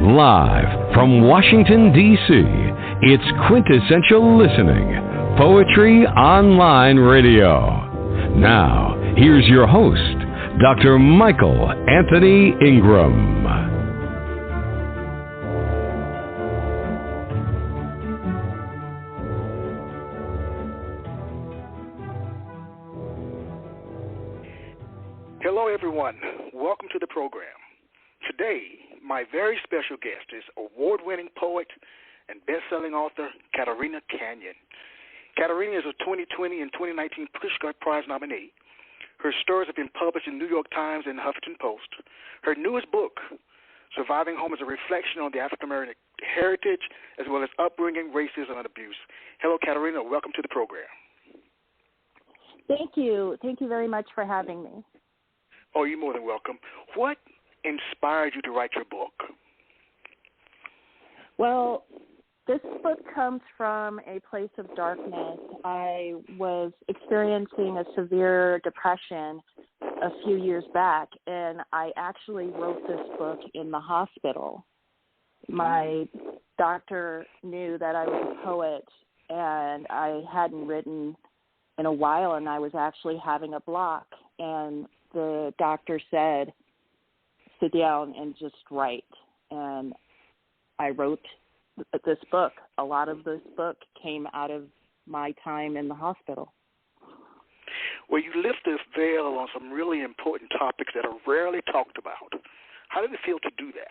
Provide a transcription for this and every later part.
Live from Washington, D.C., it's Quintessential Listening, Poetry Online Radio. Now, here's your host, Dr. Michael Anthony Ingram. Hello, everyone. Welcome to the program. Today, my very special guest is award-winning poet and best-selling author Katerina Canyon. Katerina is a 2020 and 2019 Pushcart Prize nominee. Her stories have been published in New York Times and Huffington Post. Her newest book, Surviving Home, is a reflection on the African-American heritage as well as upbringing, racism, and abuse. Hello, Katerina. Welcome to the program. Thank you. Thank you very much for having me. Oh, you're more than welcome. What inspired you to write your book? Well, this book comes from a place of darkness. I was experiencing a severe depression a few years back, and I actually wrote this book in the hospital. My doctor knew that I was a poet, and I hadn't written in a while, and I was actually having a block. And the doctor said, sit down and just write. And I wrote this book. A lot of this book came out of my time in the hospital. Well, you lift the veil on some really important topics that are rarely talked about. How did it feel to do that?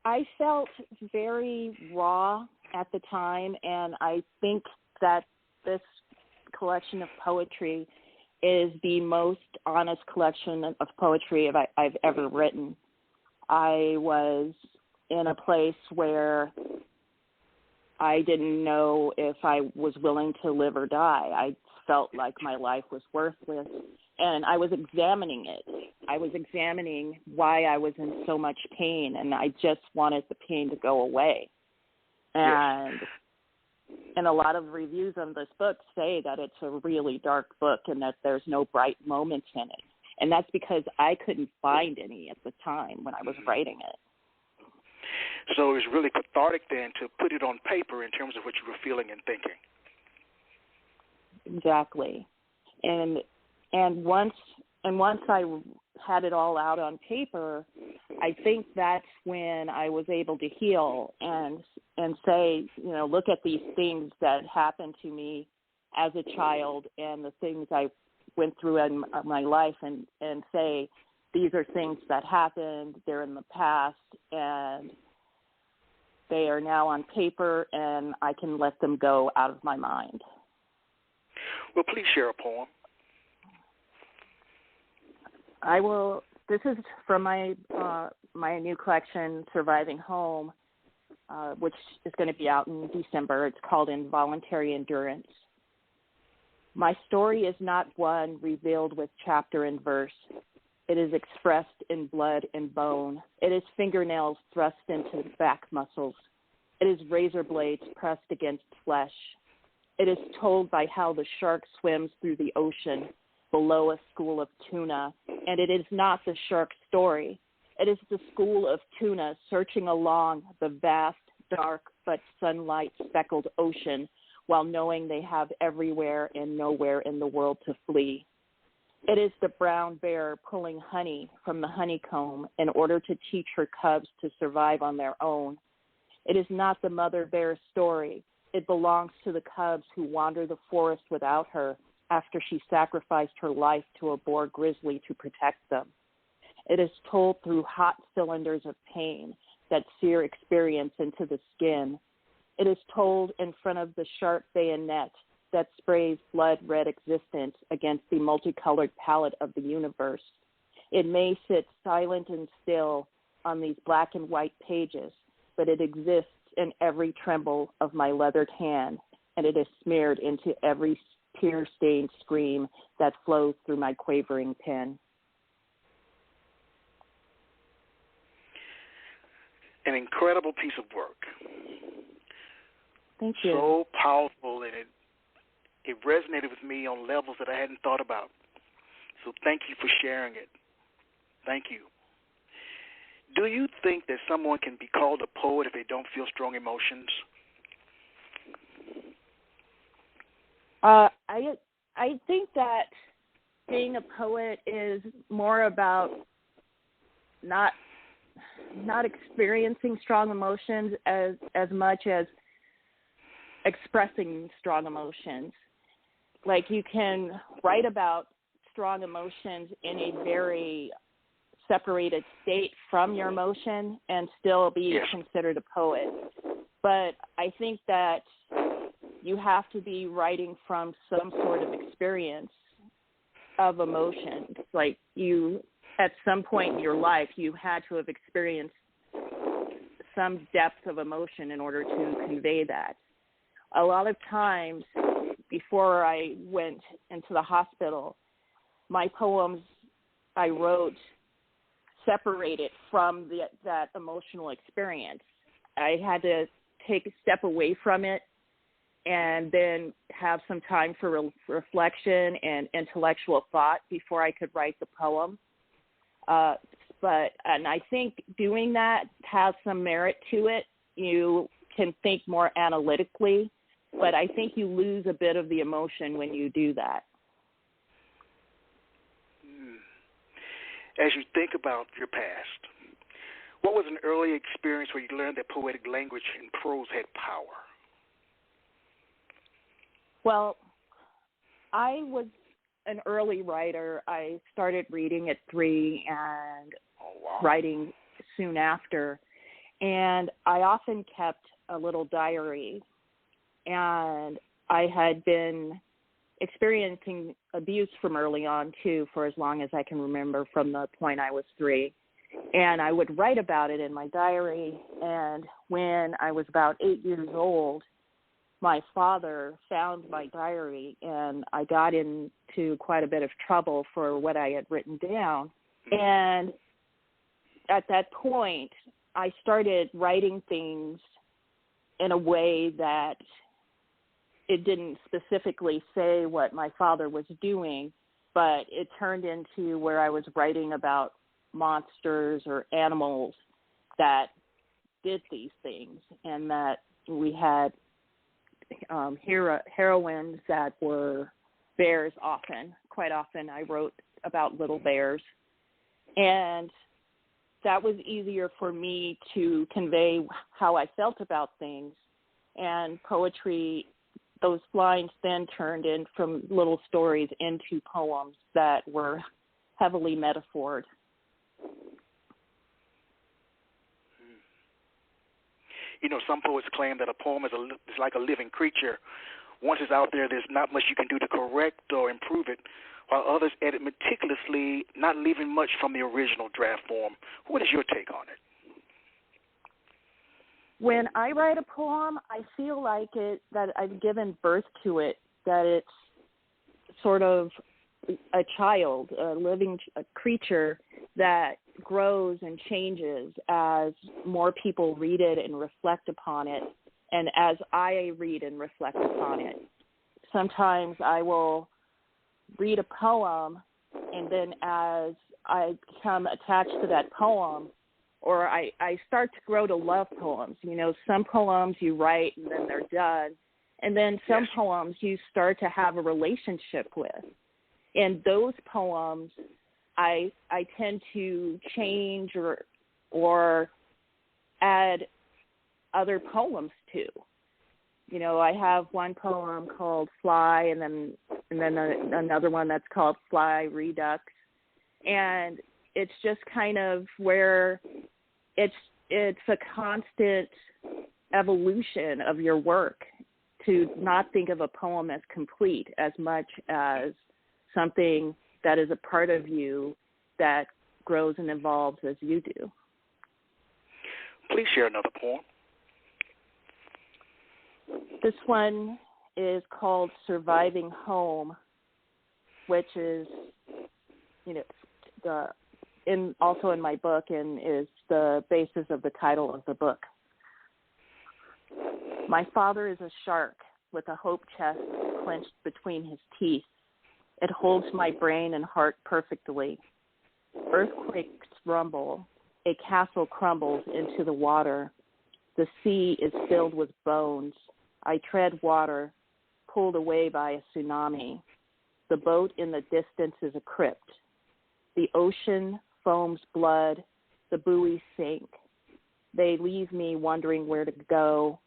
I felt very raw at the time, and I think that this collection of poetry is the most honest collection of poetry I've ever written. I was in a place where I didn't know if I was willing to live or die. I felt like my life was worthless, and I was examining it. I was examining why I was in so much pain, and I just wanted the pain to go away. And a lot of reviews on this book say that it's a really dark book and that there's no bright moments in it. And that's because I couldn't find any at the time when I was writing it. So it was really cathartic then to put it on paper in terms of what you were feeling and thinking. Exactly. And once I had it all out on paper, I think that's when I was able to heal and say, you know, look at these things that happened to me as a child and the things I went through in my life and say, these are things that happened, they're in the past, and they are now on paper, and I can let them go out of my mind. Well, please share a poem. I will. This is from my new collection, Surviving Home, which is going to be out in December. It's called Involuntary Endurance. My story is not one revealed with chapter and verse. It is expressed in blood and bone. It is fingernails thrust into back muscles. It is razor blades pressed against flesh. It is told by how the shark swims through the ocean below a school of tuna, and it is not the shark story. It is the school of tuna searching along the vast, dark, but sunlight-speckled ocean while knowing they have everywhere and nowhere in the world to flee. It is the brown bear pulling honey from the honeycomb in order to teach her cubs to survive on their own. It is not the mother bear's story. It belongs to the cubs who wander the forest without her after she sacrificed her life to a boar grizzly to protect them. It is told through hot cylinders of pain that sear experience into the skin. It is told in front of the sharp bayonet that sprays blood-red existence against the multicolored palette of the universe. It may sit silent and still on these black and white pages, but it exists in every tremble of my leathered hand, and it is smeared into every tear-stained scream that flows through my quavering pen. An incredible piece of work. Thank you. So powerful, and it resonated with me on levels that I hadn't thought about. So thank you for sharing it. Thank you. Do you think that someone can be called a poet if they don't feel strong emotions? I think that being a poet is more about not experiencing strong emotions as much as expressing strong emotions. Like, you can write about strong emotions in a very separated state from your emotion and still be considered a poet. But I think that you have to be writing from some sort of experience of emotion. Like, you, at some point in your life, you had to have experienced some depth of emotion in order to convey that. A lot of times, before I went into the hospital, my poems I wrote separated from that emotional experience. I had to take a step away from it and then have some time for reflection and intellectual thought before I could write the poem. And I think doing that has some merit to it. You can think more analytically, but I think you lose a bit of the emotion when you do that. As you think about your past, what was an early experience where you learned that poetic language and prose had power? Well, I was an early writer. I started reading at 3 and writing soon after. And I often kept a little diary. And I had been experiencing abuse from early on, too, for as long as I can remember, from the point I was 3. And I would write about it in my diary. And when I was about 8 years old, my father found my diary, and I got into quite a bit of trouble for what I had written down. And at that point, I started writing things in a way that it didn't specifically say what my father was doing, but it turned into where I was writing about monsters or animals that did these things, and that we had heroines that were bears often. Quite often I wrote about little bears. And that was easier for me to convey how I felt about things. And poetry, those lines then turned in from little stories into poems that were heavily metaphored. You know, some poets claim that a poem is like a living creature. Once it's out there, there's not much you can do to correct or improve it, while others edit meticulously, not leaving much from the original draft form. What is your take on it? When I write a poem, I feel like that I've given birth to it, that it's sort of a child, a living creature that grows and changes as more people read it and reflect upon it, and as I read and reflect upon it. Sometimes I will read a poem, and then as I become attached to that poem, or I start to grow to love poems. You know, some poems you write and then they're done, and then some poems you start to have a relationship with. And those poems I tend to change or add other poems to. You know, I have one poem called Fly, and then another one that's called Fly Redux, and it's just kind of where it's a constant evolution of your work, to not think of a poem as complete as much as something that is a part of you that grows and evolves as you do. Please share another poem. This one is called Surviving Home, which is, you know, also in my book, and is the basis of the title of the book. My father is a shark with a hope chest clenched between his teeth. It holds my brain and heart perfectly. Earthquakes rumble. A castle crumbles into the water. The sea is filled with bones. I tread water, pulled away by a tsunami. The boat in the distance is a crypt. The ocean foams blood. The buoys sink. They leave me wondering where to go.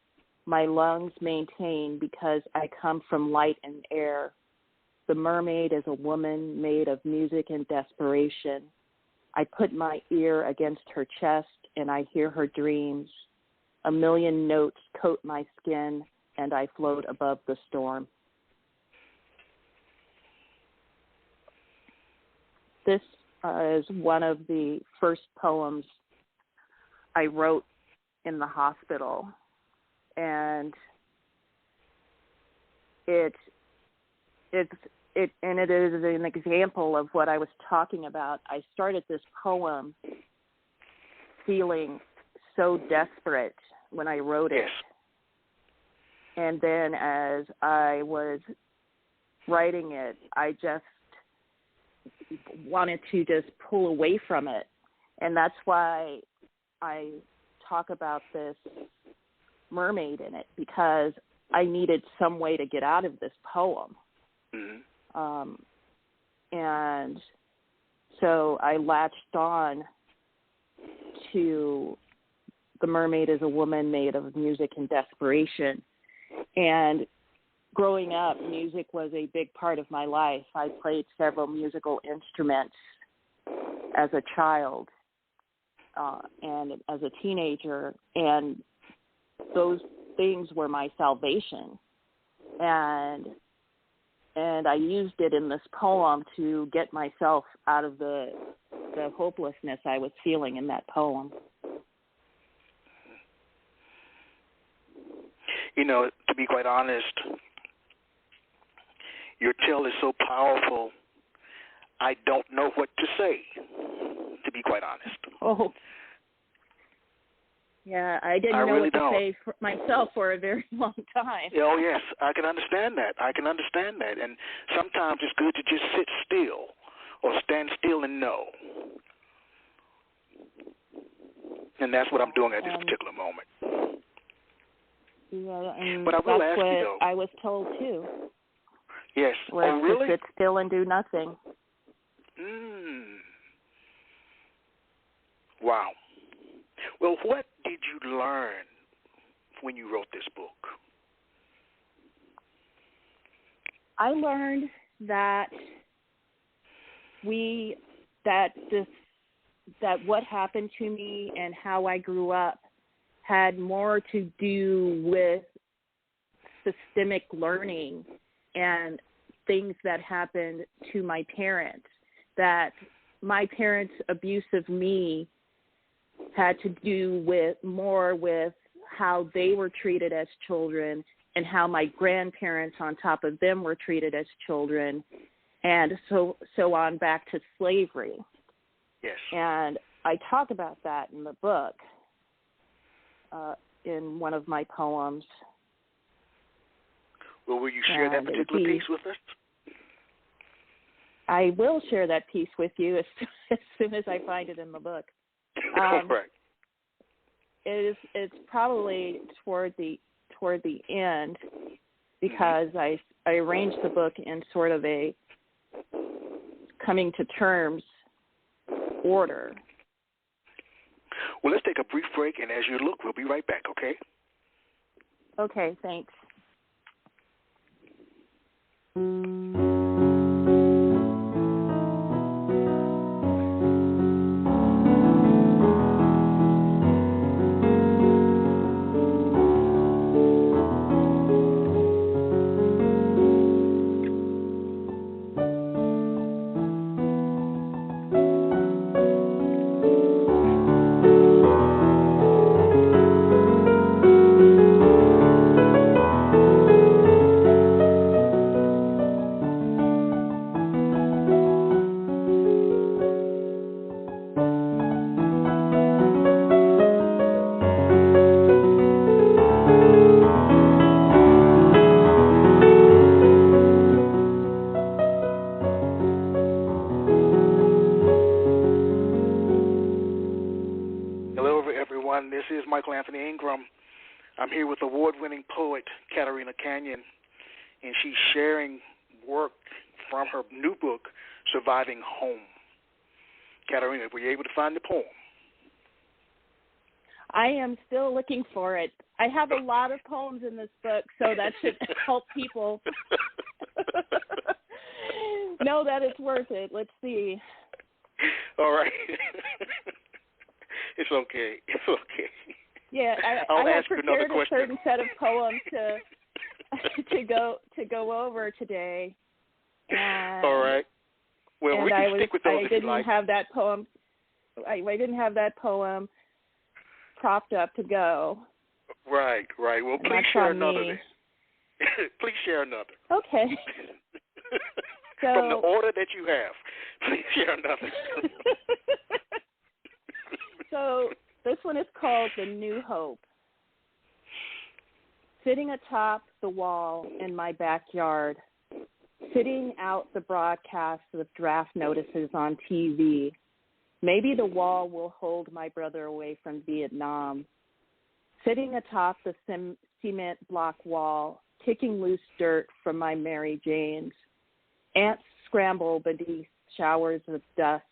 My lungs maintain because I come from light and air. The mermaid is a woman made of music and desperation. I put my ear against her chest and I hear her dreams. A million notes coat my skin and I float above the storm. This is one of the first poems I wrote in the hospital, and it is an example of what I was talking about. I started this poem feeling so desperate when I wrote it. Yes. And then as I was writing it, I just wanted to just pull away from it. And that's why I talk about this mermaid in it, because I needed some way to get out of this poem. Mm-hmm. And so I latched on to the mermaid is a woman made of music and desperation. And growing up, music was a big part of my life. I played several musical instruments as a child and as a teenager, and those things were my salvation. And I used it in this poem to get myself out of the hopelessness I was feeling in that poem. You know, to be quite honest, your tale is so powerful, I don't know what to say, to be quite honest. Oh. Yeah, I didn't know really what to don't. say for myself for a very long time. Oh, yes, I can understand that. And sometimes it's good to just sit still or stand still and know. And that's what I'm doing at this particular moment. Yeah, and but I will ask what you, though. I was told, too. Yes. Was oh, really? to sit still and do nothing. Wow. Well, what did you learn when you wrote this book? I learned that what happened to me and how I grew up had more to do with systemic learning and things that happened to my parents, that my parents' abuse of me had to do with how they were treated as children and how my grandparents on top of them were treated as children, and so on back to slavery. Yes. And I talk about that in the book, in one of my poems. Well, will you share that particular piece with us? I will share that piece with you as soon as I find it in the book. Right. It's probably toward the end, because I arranged the book in sort of a coming to terms order. Well, let's take a brief break, and as you look, we'll be right back, okay? Okay, thanks. This is Michael Anthony Ingram. I'm here with award-winning poet Katerina Canyon, and she's sharing work from her new book, Surviving Home. Katerina, were you able to find the poem? I am still looking for it. I have a lot of poems in this book, so that should help people know that it's worth it. Let's see. All right. It's okay. It's okay. Yeah, I have prepared a certain set of poems to go over today. And, all right. Well, we can stick with those if you like. I didn't have that poem propped up to go. Right. Well, please share another then. Please share another. Okay. So, from the order that you have, please share another. So this one is called The New Hope. Sitting atop the wall in my backyard, sitting out the broadcasts of draft notices on TV. Maybe the wall will hold my brother away from Vietnam. Sitting atop the cement block wall, kicking loose dirt from my Mary Janes. Ants scramble beneath showers of dust.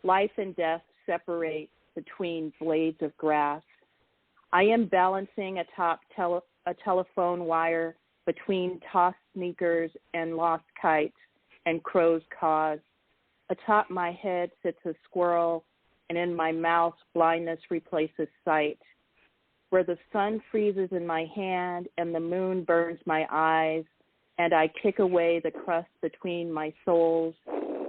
Life and death separate between blades of grass. I am balancing atop a telephone wire between tossed sneakers and lost kites and crow's caws. Atop my head sits a squirrel, and in my mouth blindness replaces sight. Where the sun freezes in my hand and the moon burns my eyes, and I kick away the crust between my soles,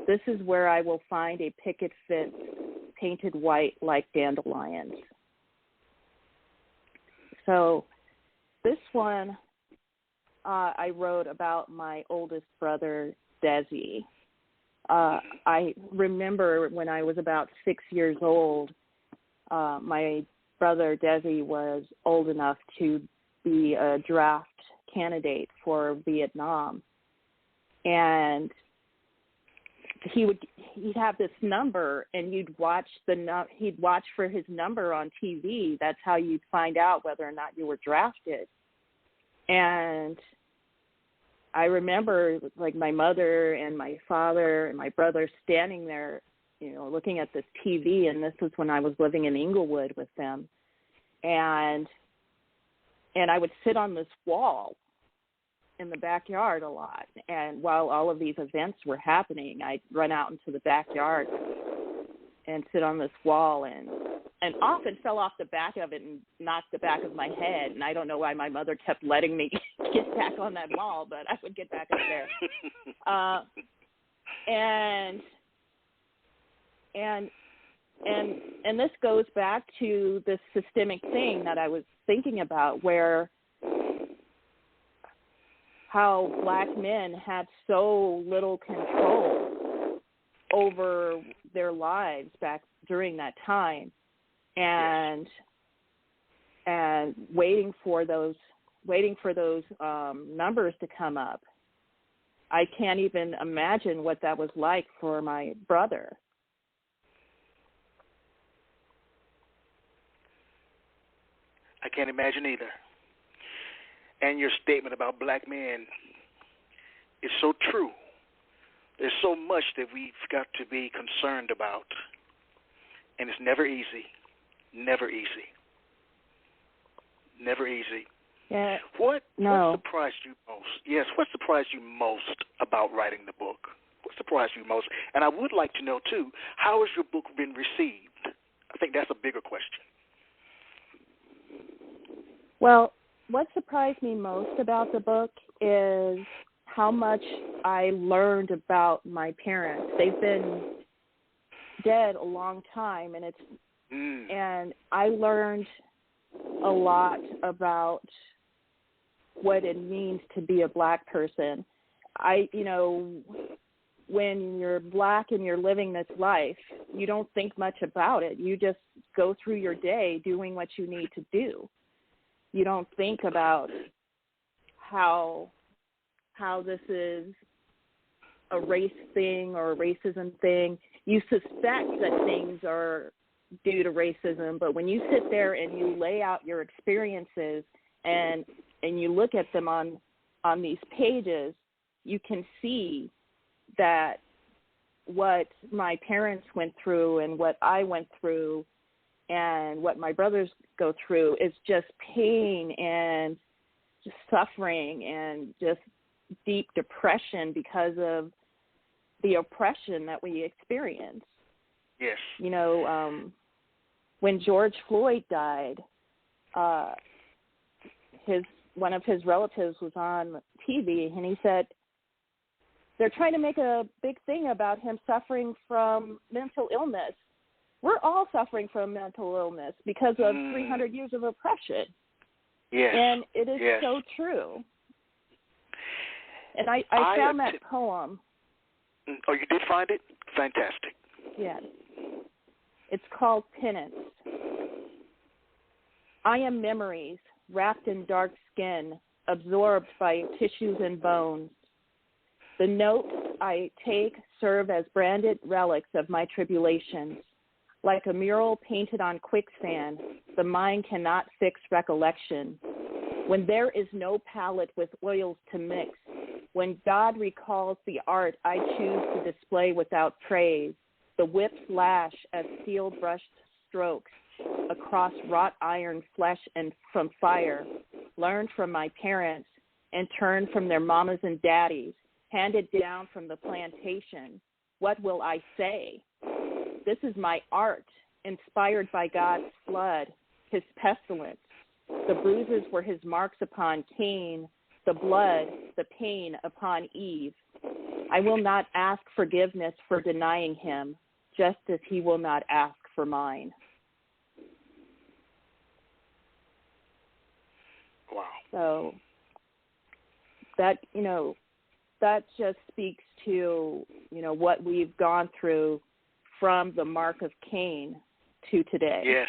this is where I will find a picket fence painted white like dandelions. So this one I wrote about my oldest brother, Desi. I remember when I was about 6 years old, my brother Desi was old enough to be a draft candidate for Vietnam. And he'd have this number, and he'd watch for his number on TV. That's how you'd find out whether or not you were drafted. And I remember, like, my mother and my father and my brother standing there, looking at this TV, and this was when I was living in Inglewood with them. And I would sit on this wall in the backyard a lot, and while all of these events were happening, I'd run out into the backyard and sit on this wall, and often fell off the back of it and knocked the back of my head, and I don't know why my mother kept letting me get back on that wall, but I would get back up there. And this goes back to this systemic thing that I was thinking about, where how black men had so little control over their lives back during that time, and waiting for those numbers to come up. I can't even imagine what that was like for my brother. I can't imagine either. And your statement about black men is so true. There's so much that we've got to be concerned about, and it's never easy. Never easy. Never easy. Yeah. What surprised you most? Yes, what surprised you most about writing the book? What surprised you most? And I would like to know, too, how has your book been received? I think that's a bigger question. Well, what surprised me most about the book is how much I learned about my parents. They've been dead a long time, and and I learned a lot about what it means to be a black person. When you're black and you're living this life, you don't think much about it. You just go through your day doing what you need to do. You don't think about how this is a race thing or a racism thing. You suspect that things are due to racism, but when you sit there and you lay out your experiences and you look at them on these pages, you can see that what my parents went through and what I went through and what my brothers go through is just pain and just suffering and just deep depression because of the oppression that we experience. Yes. You know, when George Floyd died, one of his relatives was on TV, and he said, they're trying to make a big thing about him suffering from mental illness. We're all suffering from mental illness because of 300 years of oppression. Yes. And it is so true. And I found that poem. Oh, you did find it? Fantastic. Yes. It's called Penance. I am memories wrapped in dark skin, absorbed by tissues and bones. The notes I take serve as branded relics of my tribulations. Like a mural painted on quicksand, the mind cannot fix recollection. When there is no palette with oils to mix, when God recalls the art I choose to display without praise, the whips lash as steel-brushed strokes across wrought iron flesh and from fire, learned from my parents and turned from their mamas and daddies, handed down from the plantation. What will I say? This is my art, inspired by God's flood, his pestilence. The bruises were his marks upon Cain, the blood, the pain upon Eve. I will not ask forgiveness for denying him, just as he will not ask for mine. Wow. So that, that just speaks to, what we've gone through from the mark of Cain to today. Yes.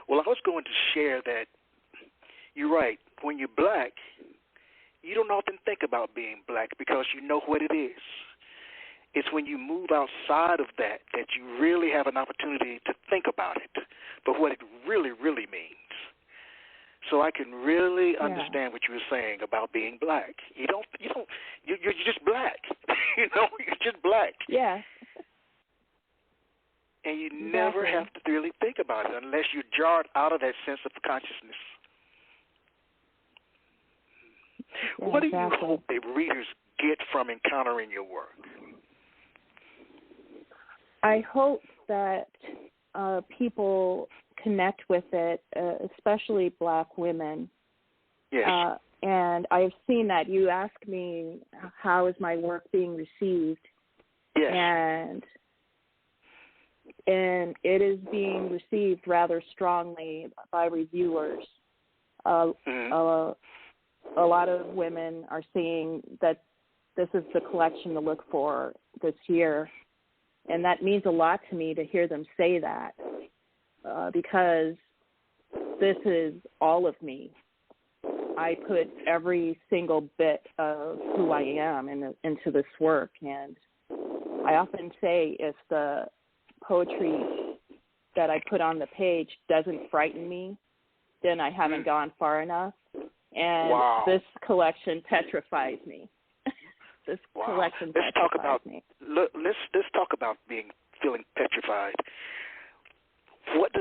Well, I was going to share that you're right. When you're black, you don't often think about being black because you know what it is. It's when you move outside of that you really have an opportunity to think about it, but what it really, really means. So I can really understand what you were saying about being black. You're just black. You're just black. Yeah. And you never have to really think about it unless you're jarred out of that sense of consciousness. Yeah, what do you hope that readers get from encountering your work? I hope that people connect with it, especially Black women. Yes. And I've seen that. You asked me, how is my work being received? Yes. And it is being received rather strongly by reviewers. A lot of women are saying that this is the collection to look for this year. And that means a lot to me to hear them say that, because this is all of me. I put every single bit of who I am into this work. And I often say, if the poetry that I put on the page doesn't frighten me, then I haven't gone far enough. And this collection petrifies me. This collection petrifies me. Let's talk about feeling petrified. What do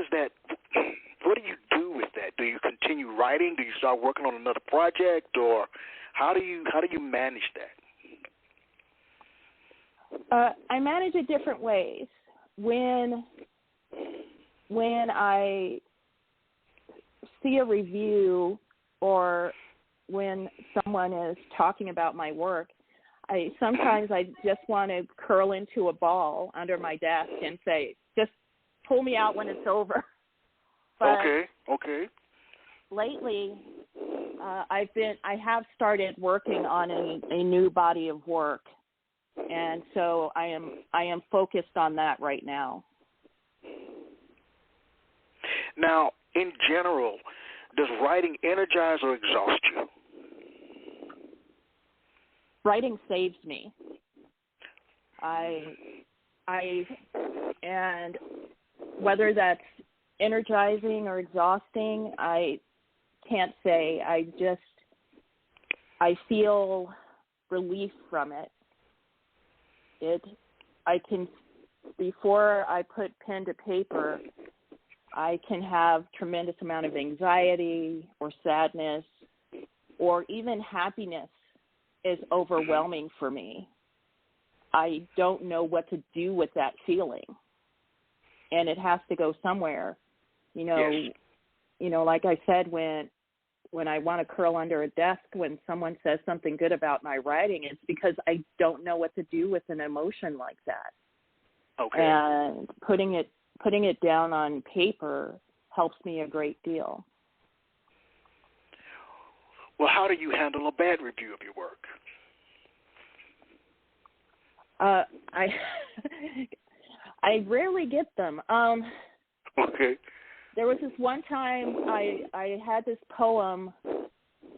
you do with that? Do you continue writing? Do you start working on another project, or how do you manage that? I manage it different ways. When I see a review or when someone is talking about my work, sometimes I just want to curl into a ball under my desk and say, just pull me out when it's over. But okay. Lately, I have started working on a new body of work, and so I am focused on that right now. Now, in general, does writing energize or exhaust you? Writing saves me. And whether that's energizing or exhausting, I can't say. I feel relief from it. Before I put pen to paper, I can have tremendous amount of anxiety or sadness or even happiness is overwhelming for me. I don't know what to do with that feeling, and it has to go somewhere. Yes. Like I said, when I want to curl under a desk when someone says something good about my writing, it's because I don't know what to do with an emotion like that. Okay. And putting it down on paper helps me a great deal. Well, how do you handle a bad review of your work? I rarely get them. Okay. There was this one time I had this poem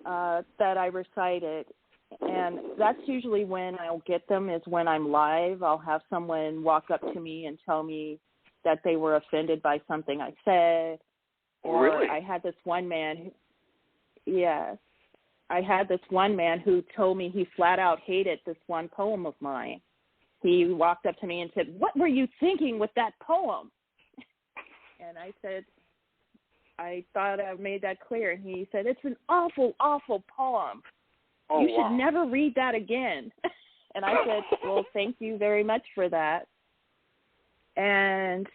that I recited, and that's usually when I'll get them is when I'm live. I'll have someone walk up to me and tell me that they were offended by something I said. Or really? I had this one man who told me he flat out hated this one poem of mine. He walked up to me and said, "What were you thinking with that poem?" And I said, I thought I made that clear. And he said, "It's an awful, awful poem. Oh, you should wow. never read that again." And I said, "Well, thank you very much for that." And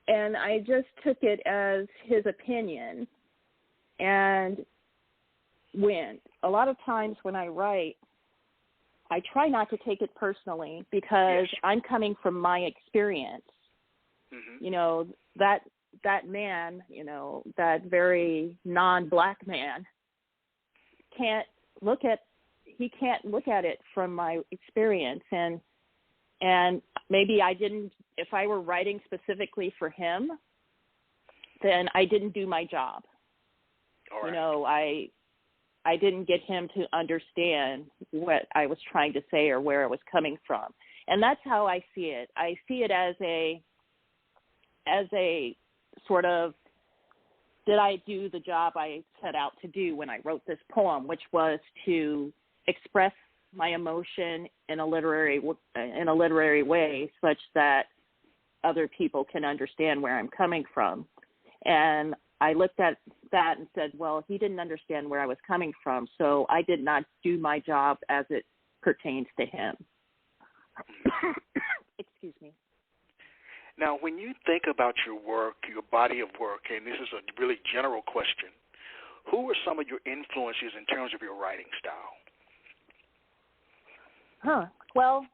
I just took it as his opinion. And a lot of times when I write, I try not to take it personally because Yes. I'm coming from my experience. Mm-hmm. That man, that very non-black man can't look at it from my experience. And maybe if I were writing specifically for him, then I didn't do my job. All right. I didn't get him to understand what I was trying to say or where I was coming from. And that's how I see it. I see it as a sort of, did I do the job I set out to do when I wrote this poem, which was to express my emotion in a literary way such that other people can understand where I'm coming from. And I looked at that and said, well, he didn't understand where I was coming from, so I did not do my job as it pertains to him. Excuse me. Now, when you think about your work, your body of work, and this is a really general question, who are some of your influences in terms of your writing style? Well,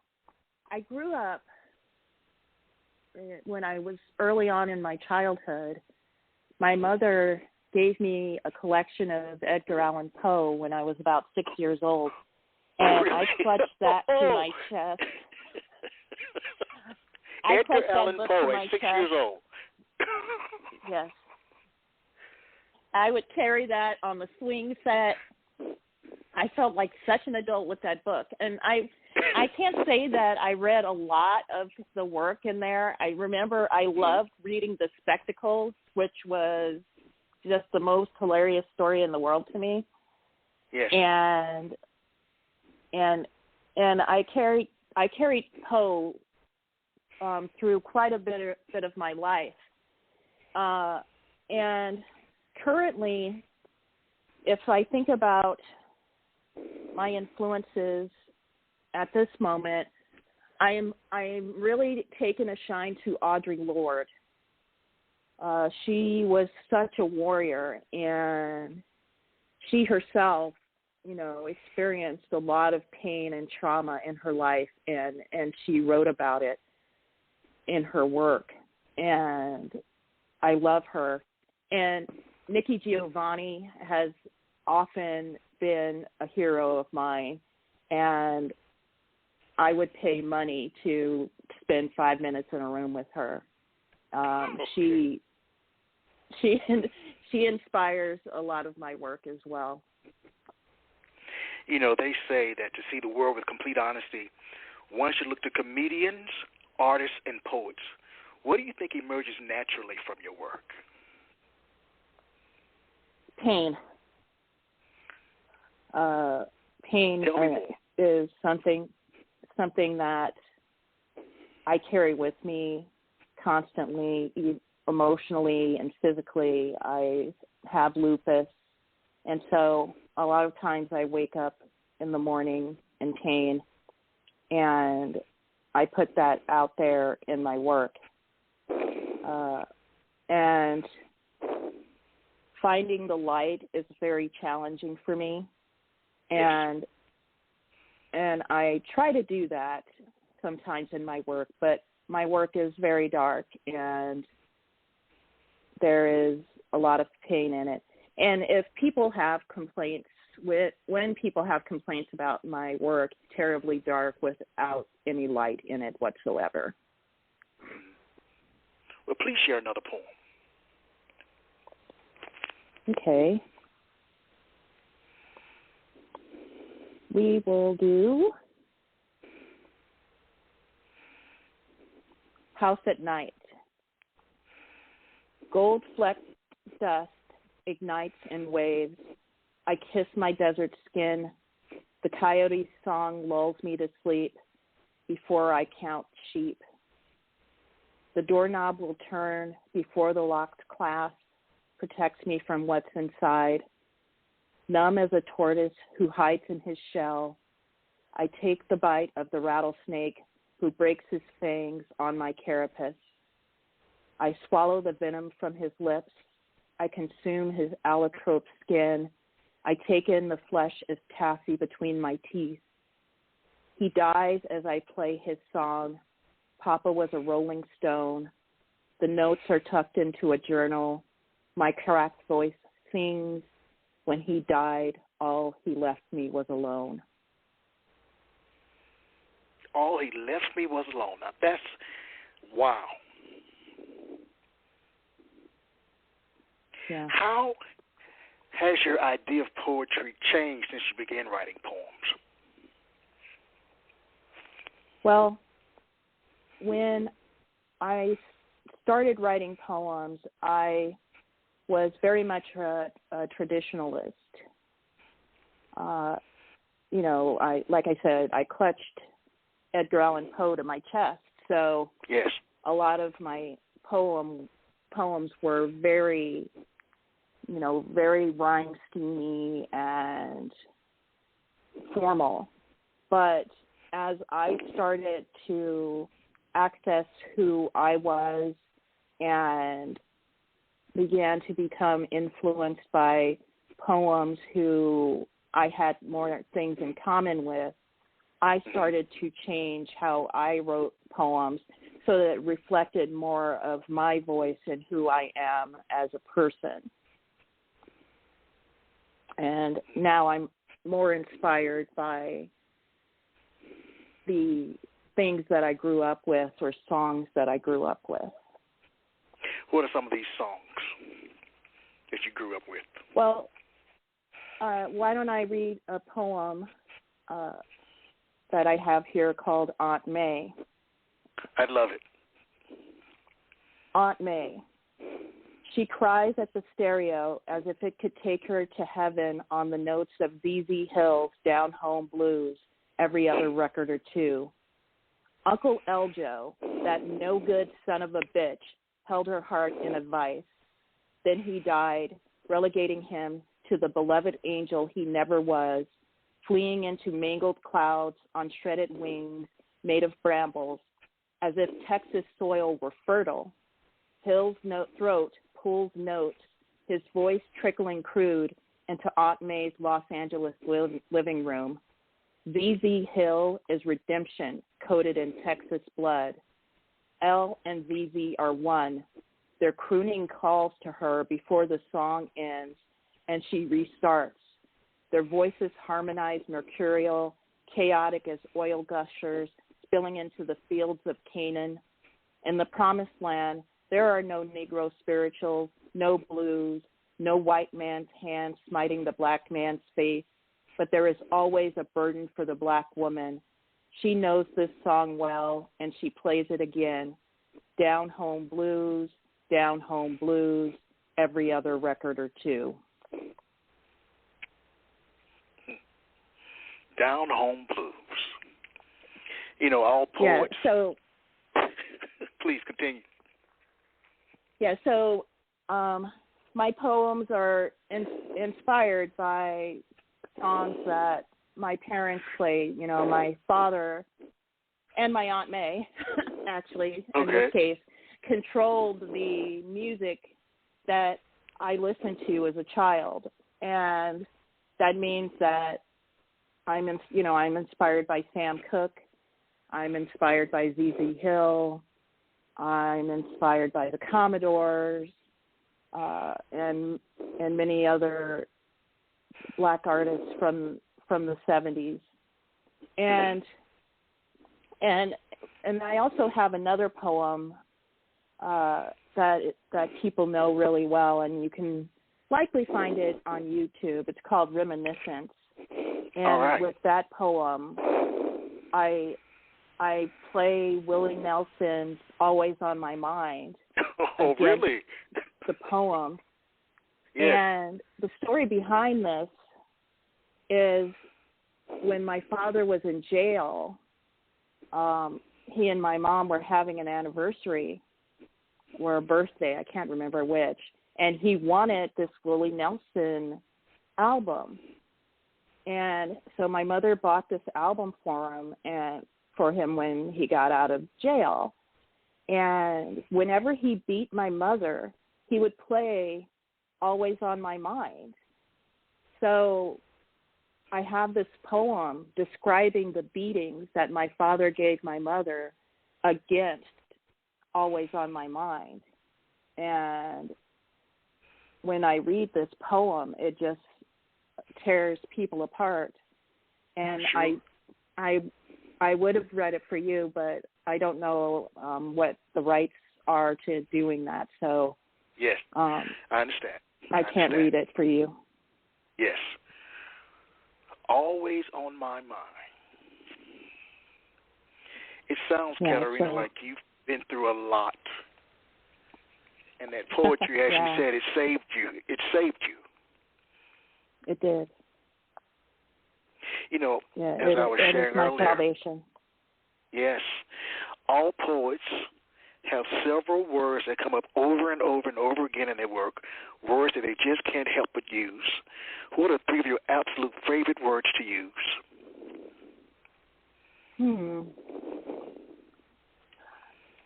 I grew up when I was early on in my childhood. My mother gave me a collection of Edgar Allan Poe when I was about 6 years old, and Really? I clutched that to my chest. Edgar Allan Poe at 6 years old. Yes. I would carry that on the swing set. I felt like such an adult with that book. And I can't say that I read a lot of the work in there. I remember I loved reading The Spectacles, which was just the most hilarious story in the world to me. Yes. And I carried Poe through quite a bit of my life. And currently, if I think about my influences at this moment, I'm really taking a shine to Audre Lorde. She was such a warrior, and she herself, experienced a lot of pain and trauma in her life, and she wrote about it in her work, and I love her. And Nikki Giovanni has often been a hero of mine, and I would pay money to spend 5 minutes in a room with her. She inspires a lot of my work as well. They say that to see the world with complete honesty, one should look to comedians, artists, and poets. what do you think emerges naturally from your work? Pain. Pain is something that I carry with me constantly, emotionally and physically. I have lupus, and so a lot of times I wake up in the morning in pain, and I put that out there in my work. And finding the light is very challenging for me, and I try to do that sometimes in my work, but my work is very dark, and there is a lot of pain in it. And if people have complaints, when people have complaints about my work, terribly dark without any light in it whatsoever. Well, please share another poem. Okay. We will do House at Night. Gold-flecked dust ignites in waves. I kiss my desert skin. The coyote's song lulls me to sleep before I count sheep. The doorknob will turn before the locked clasp protects me from what's inside. Numb as a tortoise who hides in his shell, I take the bite of the rattlesnake who breaks his fangs on my carapace. I swallow the venom from his lips. I consume his allotrope skin. I take in the flesh as taffy between my teeth. He dies as I play his song. Papa was a rolling stone. The notes are tucked into a journal. My cracked voice sings. When he died, all he left me was alone. All he left me was alone. Now that's, wow. Yeah. How has your idea of poetry changed since you began writing poems? Well, when I started writing poems, I was very much a traditionalist. Like I said, I clutched Edgar Allan Poe to my chest. So yes, a lot of my poems were very, very rhyme schemey and formal. But as I started to access who I was and began to become influenced by poems who I had more things in common with, I started to change how I wrote poems so that it reflected more of my voice and who I am as a person. And now I'm more inspired by the things that I grew up with or songs that I grew up with. What are some of these songs that you grew up with? Well, why don't I read a poem that I have here called Aunt May. I'd love it. Aunt May. She cries at the stereo as if it could take her to heaven on the notes of ZZ Hill's Down Home Blues every other record or two. Uncle Eljo, that no-good son of a bitch, held her heart in a vice. Then he died, relegating him to the beloved angel he never was, fleeing into mangled clouds on shredded wings made of brambles, as if Texas soil were fertile. Hill's throat pulls notes, his voice trickling crude into Aunt May's Los Angeles living room. ZZ Hill is redemption coated in Texas blood. L and ZZ are one. Their crooning calls to her before the song ends and she restarts. Their voices harmonize mercurial, chaotic as oil gushers spilling into the fields of Canaan. In the promised land, there are no Negro spirituals, no blues, no white man's hand smiting the black man's face, but there is always a burden for the black woman. She knows this song well, and she plays it again. Down Home Blues, Down Home Blues, Every Other Record or Two. Down Home Blues. You know, all poets. Yeah, so please continue. Yeah, so my poems are inspired by songs that my parents played. You know, my father and my Aunt May, actually, in this case, controlled the music that I listened to as a child. And that means that I'm inspired by Sam Cooke. I'm inspired by ZZ Hill. I'm inspired by the Commodores and many other black artists from the 70s. And I also have another poem that people know really well, and you can likely find it on YouTube. It's called Reminiscence. And with that poem, I play Willie Nelson's Always on My Mind. Oh, really? The poem. Yes. And the story behind this is when my father was in jail, he and my mom were having an anniversary or a birthday, I can't remember which, and he wanted this Willie Nelson album. And so my mother bought this album for him when he got out of jail. And whenever he beat my mother, he would play Always on My Mind. So I have this poem describing the beatings that my father gave my mother against Always on My Mind. And when I read this poem, it just tears people apart. And sure. I would have read it for you, but I don't know what the rights are to doing that. So yes, I understand. I can't read it for you. Yes. Always on my mind. It sounds, Katerina, like you've been through a lot. And that poetry, as you said, it saved you. It saved you. It did. You know, as I was sharing earlier. Salvation. Yes. All poets have several words that come up over and over and over again in their work, words that they just can't help but use. What are three of your absolute favorite words to use?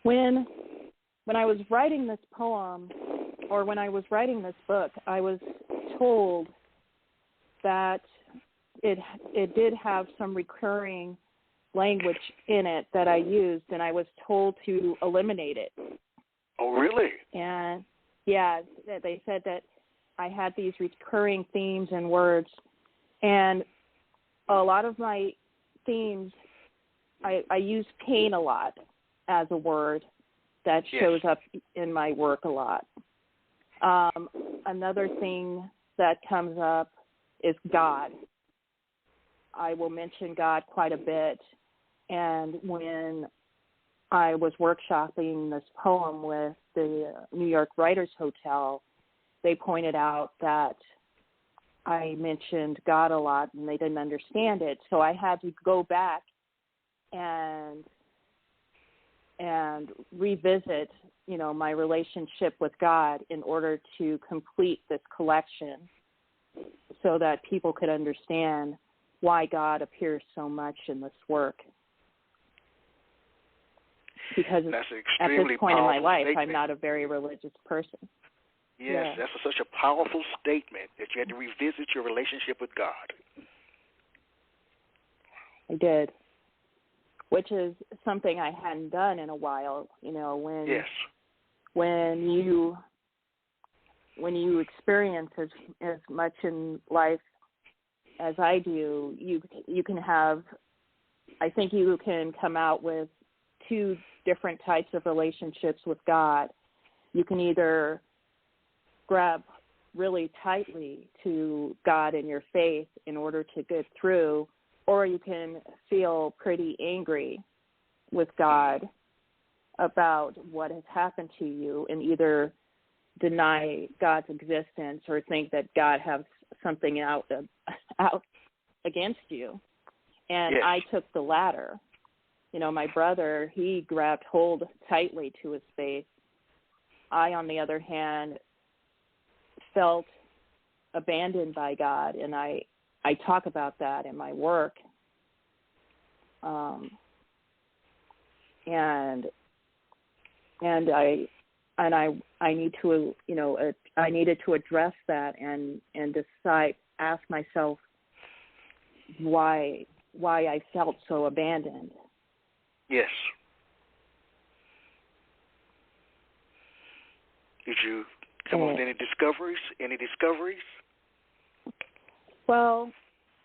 When I was writing this poem, or when I was writing this book, I was told that it did have some recurring language in it that I used, and I was told to eliminate it. Oh, really? And yeah, they said that I had these recurring themes and words, and a lot of my themes, I use pain a lot as a word that shows up in my work a lot. Another thing that comes up is God. I will mention God quite a bit. And when I was workshopping this poem with the New York Writers Hotel, they pointed out that I mentioned God a lot and they didn't understand it. So I had to go back and revisit, my relationship with God in order to complete this collection so that people could understand why God appears so much in this work. Because at this point in my life, I'm not a very religious person. Yes, that's such a powerful statement that you had to revisit your relationship with God. I did, which is something I hadn't done in a while. When you experience as much in life as I do, you can have, I think you can come out with two different types of relationships with God. You can either grab really tightly to God and your faith in order to get through, or you can feel pretty angry with God about what has happened to you and either deny God's existence or think that God has something out against you. And I took the latter. You know, my brother, he grabbed hold tightly to his faith. I, on the other hand, felt abandoned by God, and I talk about that in my work. I need to, you know, I needed to address that and decide, ask myself why I felt so abandoned. Yes. Did you come up with any discoveries? Well,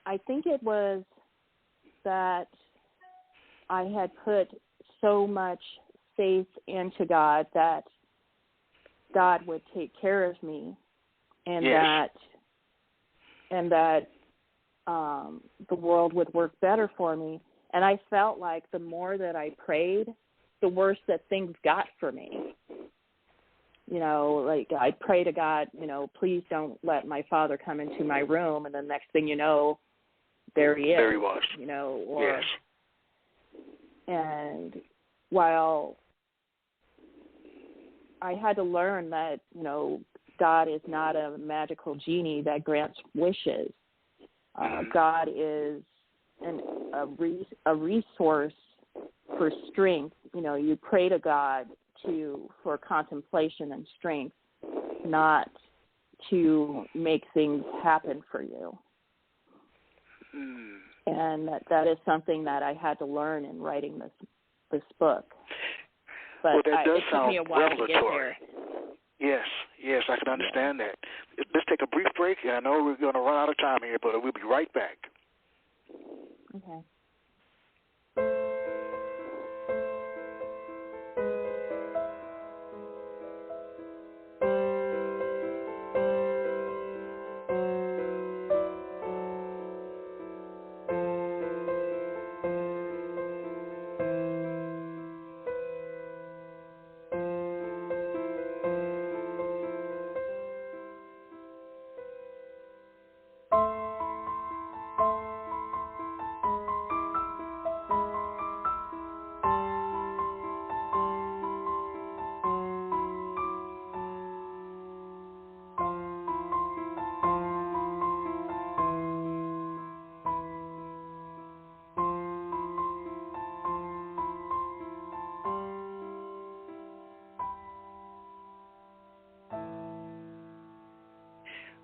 I think it was that I had put so much faith into God that God would take care of me, and that the world would work better for me. And I felt like the more that I prayed, the worse that things got for me. You know, like I'd pray to God, you know, please don't let my father come into my room, and the next thing you know, there he is. There he was. You know, yes. And while I had to learn that, you know, God is not a magical genie that grants wishes. God is a resource for strength. You know, you pray to God for contemplation and strength, not to make things happen for you. And that is something that I had to learn in writing this book. But well, that does it took sound me a while revelatory. to get there. Yes, I can understand that. Let's take a brief break, and I know we're going to run out of time here, but we'll be right back. Okay.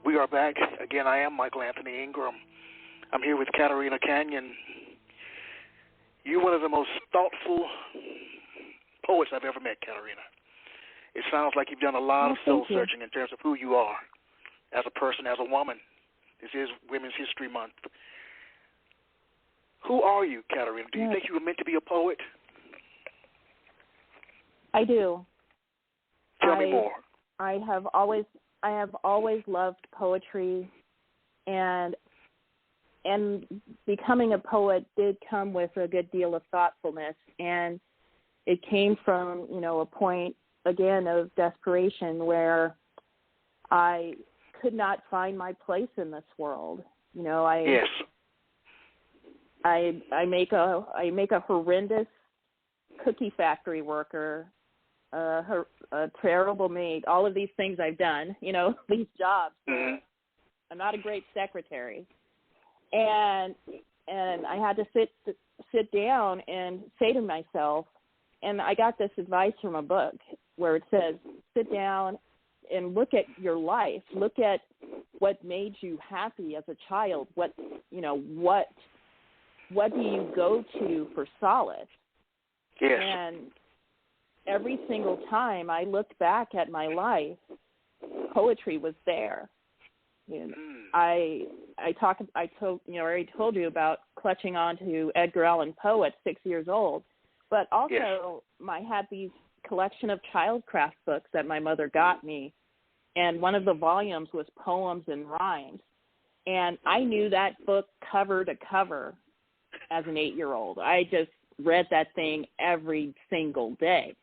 We are back. Again, I am Michael Anthony Ingram. I'm here with Katerina Canyon. You're one of the most thoughtful poets I've ever met, Katerina. It sounds like you've done a lot of soul searching in terms of who you are as a person, as a woman. This is Women's History Month. Who are you, Katerina? Do you think you were meant to be a poet? I do. Tell me more. I have always loved poetry, and becoming a poet did come with a good deal of thoughtfulness, and it came from, you know, a point, again, of desperation where I could not find my place in this world. You know, I make a horrendous cookie factory worker, a terrible maid, all of these things I've done, you know, these jobs. Mm-hmm. I'm not a great secretary. And I had to sit down and say to myself, and I got this advice from a book where it says, sit down and look at your life. Look at what made you happy as a child. What do you go to for solace? Yes. And every single time I looked back at my life, poetry was there. You know, I already told you about clutching on to Edgar Allan Poe at 6 years old, but also I had these collection of childcraft books that my mother got me, and one of the volumes was poems and rhymes, and I knew that book cover to cover as an 8-year-old. I just read that thing every single day.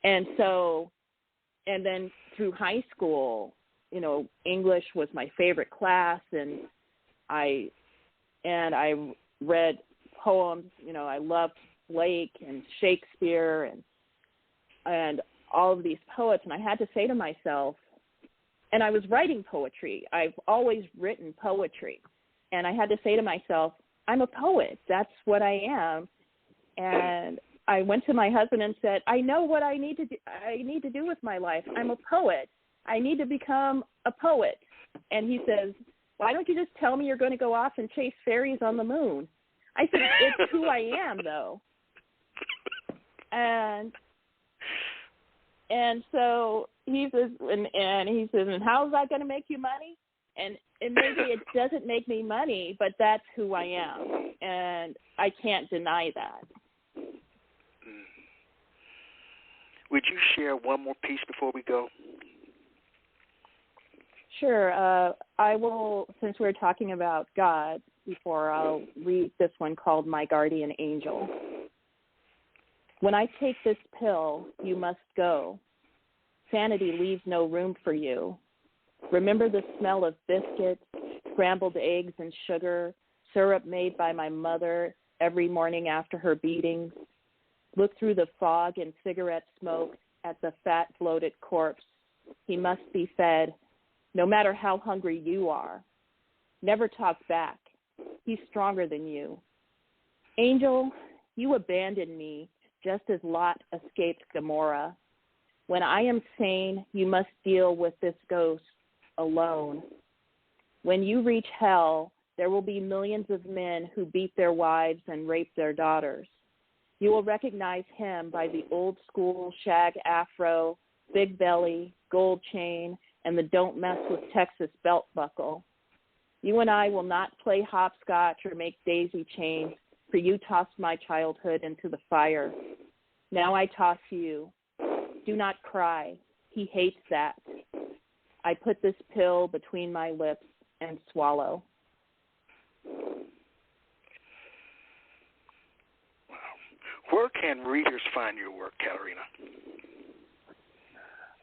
And so, and then through high school, you know, English was my favorite class, and I read poems. You know, I loved Blake and Shakespeare and all of these poets, and I had to say to myself, and I was writing poetry. I've always written poetry, and I had to say to myself, I'm a poet. That's what I am. And I went to my husband and said, I know what I need to do. I need to do with my life. I'm a poet. I need to become a poet. And he says, why don't you just tell me you're going to go off and chase fairies on the moon? I said, it's who I am, though. And so he says, and he says, and how is that going to make you money? And maybe it doesn't make me money, but that's who I am, and I can't deny that. Would you share one more piece before we go? Sure. I will, since we're talking about God before, I'll read this one called My Guardian Angel. When I take this pill, you must go. Sanity leaves no room for you. Remember the smell of biscuits, scrambled eggs and sugar, syrup made by my mother every morning after her beatings. Look through the fog and cigarette smoke at the fat, bloated corpse. He must be fed, no matter how hungry you are. Never talk back. He's stronger than you. Angel, you abandoned me just as Lot escaped Gomorrah. When I am sane, you must deal with this ghost alone. When you reach hell, there will be millions of men who beat their wives and rape their daughters. You will recognize him by the old school shag afro, big belly, gold chain, and the don't mess with Texas belt buckle. You and I will not play hopscotch or make daisy chains, for you tossed my childhood into the fire. Now I toss you. Do not cry. He hates that. I put this pill between my lips and swallow. Where can readers find your work, Katerina?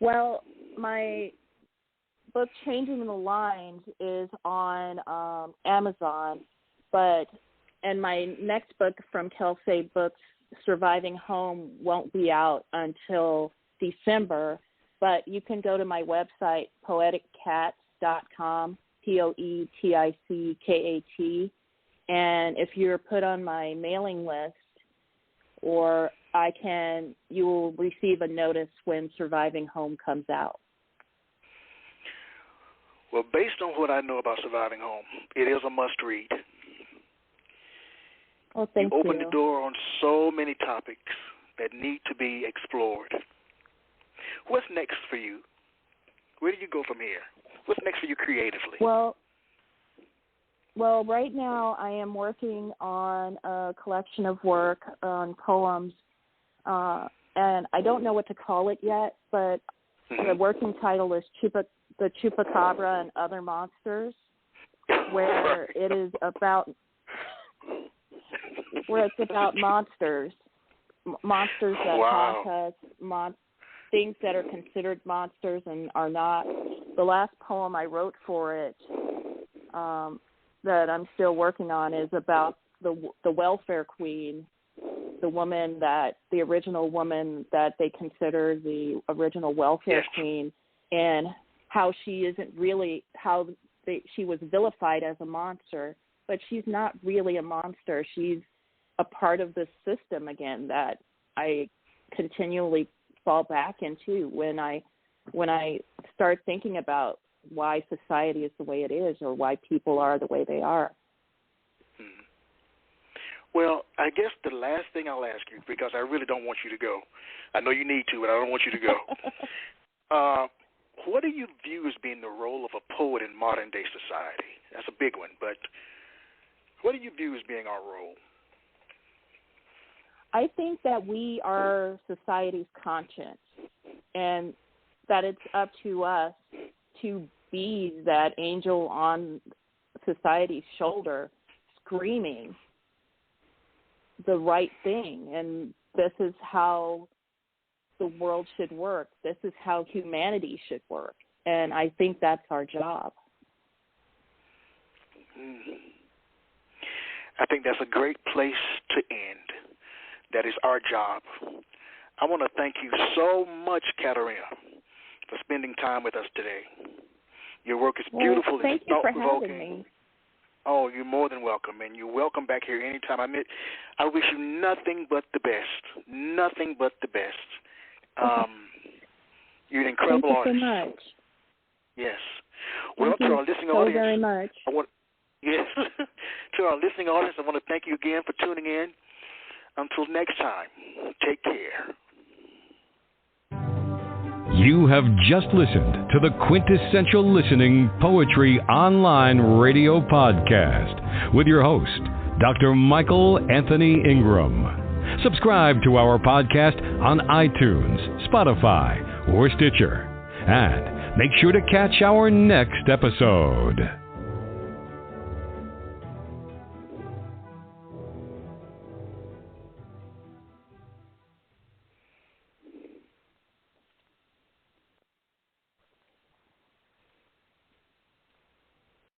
Well, my book, Changing the Lines, is on Amazon, and my next book from Kelsey Books, Surviving Home, won't be out until December, but you can go to my website, poeticcat.com, POETICKAT, and if you're put on my mailing list, or you will receive a notice when Surviving Home comes out. Well, based on what I know about Surviving Home, it is a must-read. Oh, thank you. You open the door on so many topics that need to be explored. What's next for you? Where do you go from here? What's next for you creatively? Well, right now I am working on a collection of work on poems, and I don't know what to call it yet, but the working title is The Chupacabra and Other Monsters, where it's about monsters that haunt us, things that are considered monsters and are not. The last poem I wrote for it that I'm still working on is about the welfare queen, the original woman that they consider the original welfare queen, and how she isn't really, she was vilified as a monster, but she's not really a monster. She's a part of the system again that I continually fall back into when I start thinking about why society is the way it is or why people are the way they are. Well, I guess the last thing I'll ask you, because I really don't want you to go. I know you need to, but I don't want you to go. What do you view as being the role of a poet in modern-day society? That's a big one, but what do you view as being our role? I think that we are society's conscience, and that it's up to us to be that angel on society's shoulder screaming the right thing. And this is how the world should work. This is how humanity should work. And I think that's our job. I think that's a great place to end. That is our job. I want to thank you so much, Katerina, for spending time with us today. Your work is beautiful and thank you for thought-provoking. having me. Oh, you're more than welcome, and you're welcome back here anytime. I wish you nothing but the best. Nothing but the best. You're an incredible artist. Thank you so much. Yes. Well, thank to our listening so audience, very much. Yes. To our listening audience, I want to thank you again for tuning in. Until next time, take care. You have just listened to the Quintessential Listening Poetry Online Radio Podcast with your host, Dr. Michael Anthony Ingram. Subscribe to our podcast on iTunes, Spotify, or Stitcher. And make sure to catch our next episode.